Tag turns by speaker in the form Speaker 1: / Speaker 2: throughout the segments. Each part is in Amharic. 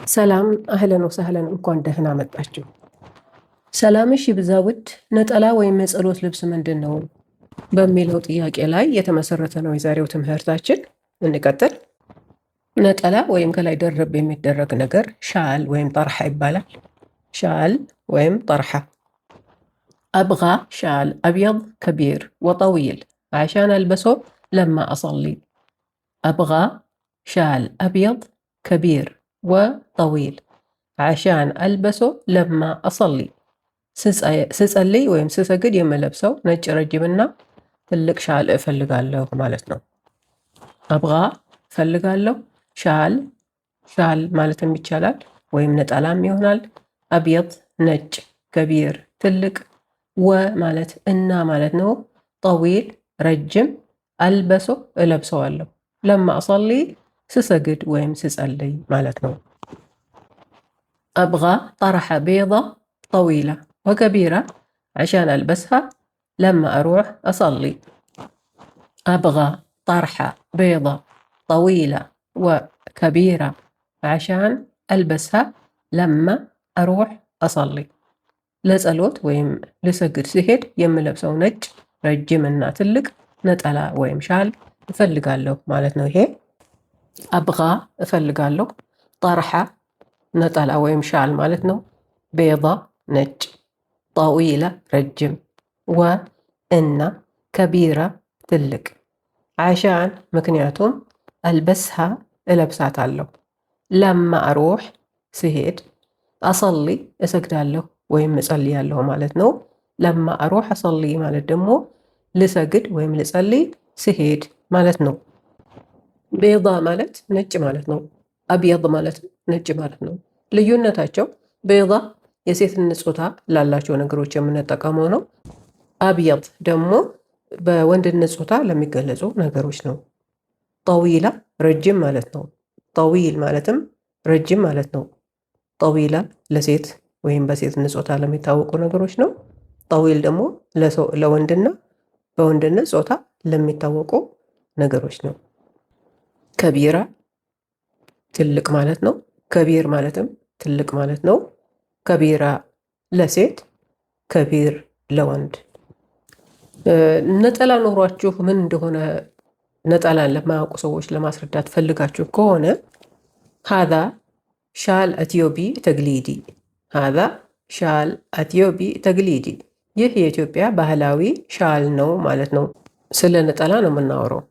Speaker 1: ሰላም አህለን ወሰህለን እንኳን ደህና መጣችሁ። ሰላምሽ ይብዛ ውድ ነጠላ ወይም የጸሎት ልብስ ምንድን ነው በሚለው ጥያቄ ላይ የተመሰረተ ነው የዛሬው ትምህርታችን። እንቀጥል። ነጠላ ወይም ከላይ ደረብ የሚደረግ ነገር ሻል ወይም ጠርሓ ይባላል። ሻል ወይም ጠርሓ። አብጋ ሻል አብየድ ከቢር ወጠዊል ዓሻን አልበሶ ለማ አصلي። አብጋ ሻል አብየድ ከቢር وطويل عشان ألبسه لما أصلي ስጸልይ ወይም ስሰግድ የምለብሰው ነጭ ረጅምና ትልቅ ሻል እፈልጋለሁ ማለት ነው። አብጋ እፈልጋለሁ፣ ሻል ማለትም ይቻላል ወይም ነጠላም ይሆናል። አብየድ ነጭ፣ ከቢር ትልቅ፣ ወ ማለት እና ማለት ነው። ጠዊል ረጅም፣ አልበሶ እለብሰዋለሁ፣ ለማ አصلي ስሰግድ ወይም ስጸልይ ማለት ነው። أبغى طرحة بيضة طويلة وكبيرة عشان ألبسها لما أروح أصلي. أبغى طرحة بيضة طويلة وكبيرة عشان ألبسها لما أروح أصلي. لسألوت ويم لسجد سهد يملبسو نج رجمنا تلك نتألا ويم شال እፈልጋለሁ ማለት ነው። ይሄ አብጋ እፈልጋለሁ፣ ጠርሓ ነጠላ ወይም ሻል ማለት ነው። ቤዳ ነጭ፣ ጠዊላ ረጅም፣ ወ እና ከቢራ ትልቅ፣ ዓሻን ምክንያቱም፣ አልበስሃ እለብሳታለሁ፣ ለማ አሩሕ ስሄድ፣ አሰሊ እሰግዳለሁ ወይም እጸልያለሁ ማለት ነው። ለማ አሩሕ አሰሊ ማለት ደግሞ ልሰግድ ወይም ልጸልይ ስሄድ ማለት ነው። ቤዳ ማለት ነጭ ማለት ነው። አብየድ ማለት ነጭ ማለት ነው። ልዩነታቸው ቤዳ የሴትነት ጾታ ላላቸው ነገሮች የምንጠቀመው ነው። አብየድ ደግሞ በወንድነት ጾታ ለሚገለጹ ነገሮች ነው። ጠዊላ ረጅም ማለት ነው። ጠዊል ማለትም ረጅም ማለት ነው። ጠዊላ ለሴት ወይም በሴትነት ጾታ ለሚታወቁ ነገሮች ነው። ጠዊል ደግሞ ለወንድና በወንድነት ጾታ ለሚታወቁ ነገሮች ነው። ከቢራ ትልቅ ማለት ነው። ከቢር ማለትም ትልቅ ማለት ነው። ከቢራ ለሴት፣ ከቢር ለወንድ። ነጠላ ኖሯችሁ ምን እንደሆነ ነጠላን ለማያውቁ ሰዎች ለማስረዳት ፈልጋችሁ ከሆነ ሃዛ ሻል አትዮቢ ተግሊዲ፣ ሃዛ ሻል አትዮቢ ተግሊዲ፣ ይህ የኢትዮጵያ ባህላዊ ሻል ነው ማለት ነው። ስለ ነጠላ ነው የምናወራው።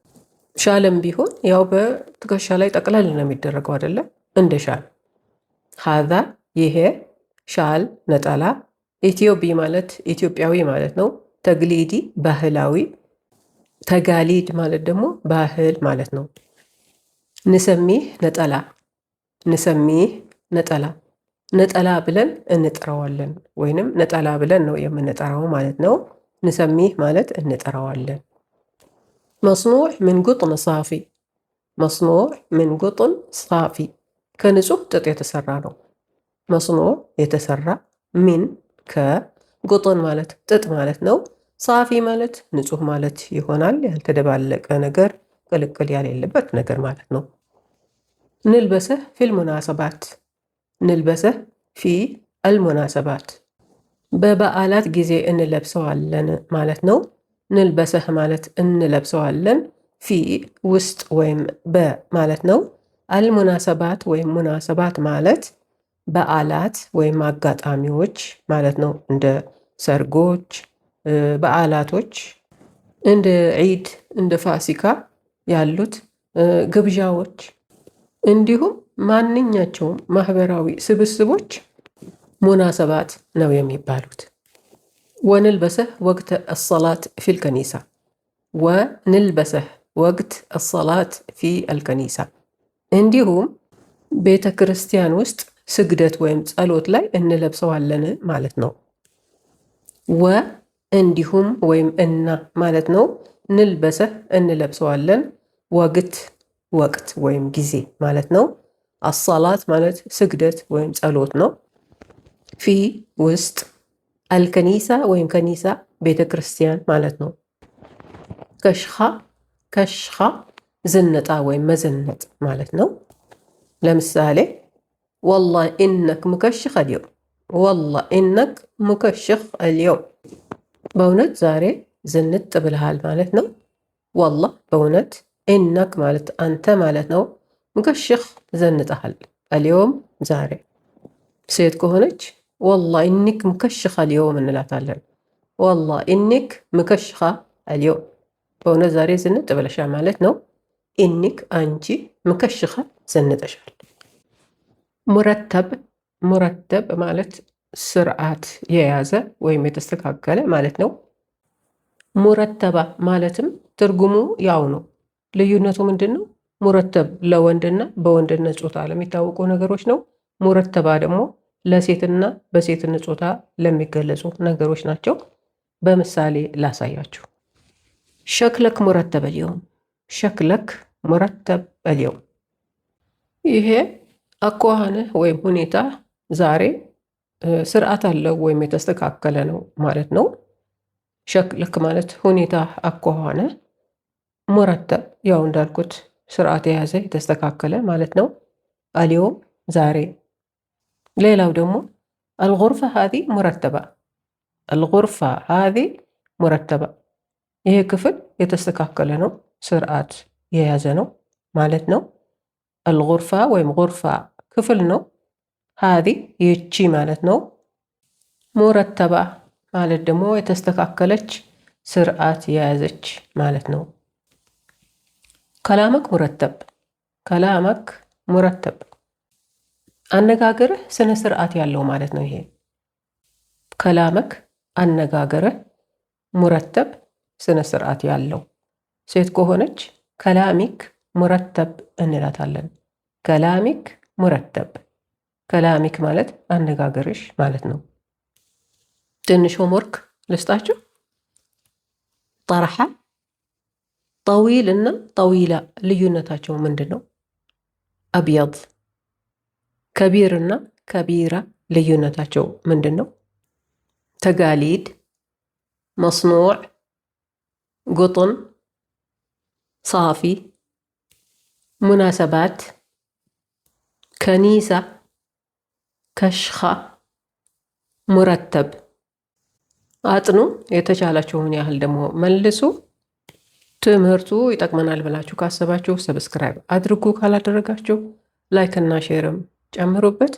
Speaker 1: ሻልም ቢሆን ያው በትከሻ ላይ ጠቅለል ነው የሚደረገው አይደለም፣ እንደ ሻል። ሃዛ ይሄ ሻል ነጠላ፣ ኢትዮቢ ማለት ኢትዮጵያዊ ማለት ነው። ተግሊዲ ባህላዊ፣ ተጋሊድ ማለት ደግሞ ባህል ማለት ነው። ንሰሚህ ነጠላ፣ ንሰሚህ ነጠላ፣ ነጠላ ብለን እንጠራዋለን ወይንም ነጠላ ብለን ነው የምንጠራው ማለት ነው። ንሰሚህ ማለት እንጠራዋለን። መصنوع من قطن صافي፣ መصنوع من قطن صافي ከንጹህ ጥጥ የተሰራ ነው። መصنوع የተሰራ፣ ሚን ከቁጥን ማለት ጥጥ ማለት ነው። ሳፊ ማለት ንጹህ ማለት ይሆናል። ያልተደባለቀ ነገር፣ ቅልቅል ያሌለበት ነገር ማለት ነው። ንልበሰህ ፊል ሙናሰባት፣ ንልበሰህ ፊ አልሙናሰባት በበዓላት ጊዜ እንለብሰዋለን ማለት ነው። ንልበሰህ ማለት እንለብሰዋለን፣ ፊ ውስጥ ወይም በማለት ነው። አልሙናሰባት ወይም ሙናሰባት ማለት በዓላት ወይም አጋጣሚዎች ማለት ነው። እንደ ሰርጎች፣ በዓላቶች፣ እንደ ዒድ፣ እንደ ፋሲካ ያሉት ግብዣዎች፣ እንዲሁም ማንኛቸውም ማህበራዊ ስብስቦች ሙናሰባት ነው የሚባሉት። ወንልበሰህ ወቅት አሰላት ፊል ከኒሳ፣ ወንልበሰህ ወቅት አሰላት ፊ አልከኒሳ፣ እንዲሁም ቤተ ክርስቲያን ውስጥ ስግደት ወይም ጸሎት ላይ እንለብሰዋለን ማለት ነው። ወ እንዲሁም ወይም እና ማለት ነው። ንልበሰህ እንለብሰዋለን፣ ወቅት ወቅት ወይም ጊዜ ማለት ነው። አሰላት ማለት ስግደት ወይም ጸሎት ነው። ፊ ውስጥ፣ አልከኒሳ ወይም ከኒሳ ቤተ ክርስቲያን ማለት ነው። ከሽኻ ዝነጣ ወይም መዘነጥ ማለት ነው። ለምሳሌ والله إنك مكشخ اليوم والله إنك مكشخ اليوم በእውነት ዛሬ ዝንጥ ብልሃል ማለት ነው። ወላህ በእውነት ኢነክ ማለት አንተ ማለት ነው። ሙከሽኽ ዘንጠሃል። አልየውም ዛሬ። ሴት ከሆነች ወላህ ኢኒክ ሙከሽኸ አልየውም እንላታለን። ወላህ ኢኒክ ሙከሽኸ አልየውም፣ በእውነት ዛሬ ዝንጥ ብለሻል ማለት ነው። ኢኒክ አንቺ ሙከሽኸ ዘንጠሻል። ሙረተብ ሙረተብ ማለት ስርዓት የያዘ ወይም የተስተካከለ ማለት ነው። ሙረተባ ማለትም ትርጉሙ ያው ነው። ልዩነቱ ምንድን ነው? ሙረተብ ለወንድና በወንድነት ጾታ ለሚታወቁ ነገሮች ነው። ሙረተባ ደግሞ ለሴትና በሴትነት ጾታ ለሚገለጹ ነገሮች ናቸው። በምሳሌ ላሳያችሁ። ሸክለክ ሙረተብ አልየውም፣ ሸክለክ ሙረተብ አልየውም። ይሄ አኳኋንህ ወይም ሁኔታ ዛሬ ስርዓት አለው ወይም የተስተካከለ ነው ማለት ነው። ሸክልክ ማለት ሁኔታ አኳኋነ፣ ሙረተብ ያው እንዳልኩት ስርዓት የያዘ የተስተካከለ ማለት ነው። አልየውም ዛሬ። ሌላው ደግሞ አልጉርፋ ሃዚ ሙረተባ፣ አልጉርፋ ሃዚ ሙረተባ፣ ይሄ ክፍል የተስተካከለ ነው ስርዓት የያዘ ነው ማለት ነው። አልጉርፋ ወይም ጉርፋ ክፍል ነው። ሃዚ ይቺ ማለት ነው። ሙረተባ ማለት ደግሞ የተስተካከለች ስርዓት የያዘች ማለት ነው። ከላመክ ሙረተብ፣ ከላመክ ሙረተብ፣ አነጋገርህ ስነ ስርዓት ያለው ማለት ነው። ይሄ ከላመክ አነጋገርህ፣ ሙረተብ ስነ ስርዓት ያለው። ሴት ከሆነች ከላሚክ ሙረተብ እንላታለን። ከላሚክ ሙረተብ፣ ከላሚክ ማለት አነጋገርሽ ማለት ነው። ትንሽ ሆምወርክ ልስጣችሁ። ጠርሓ፣ ጠዊል እና ጠዊላ ልዩነታቸው ምንድን ነው? አብያድ። ከቢር እና ከቢራ ልዩነታቸው ምንድን ነው? ተጋሊድ፣ መስኑዕ፣ ጉጥን፣ ሳፊ፣ ሙናሰባት፣ ከኒሳ፣ ከሽኻ፣ ሙረተብ። አጥኑ፣ የተቻላችሁን ያህል ደግሞ መልሱ። ትምህርቱ ይጠቅመናል ብላችሁ ካሰባችሁ ሰብስክራይብ አድርጉ፣ ካላደረጋችሁ ላይክ እና ሼርም ጨምሩበት።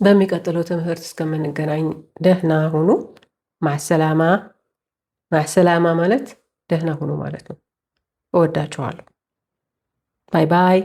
Speaker 1: በሚቀጥለው ትምህርት እስከምንገናኝ ደህና ሁኑ። ማዕሰላማ። ማዕሰላማ ማለት ደህና ሁኑ ማለት ነው። እወዳችኋለሁ። ባይ ባይ።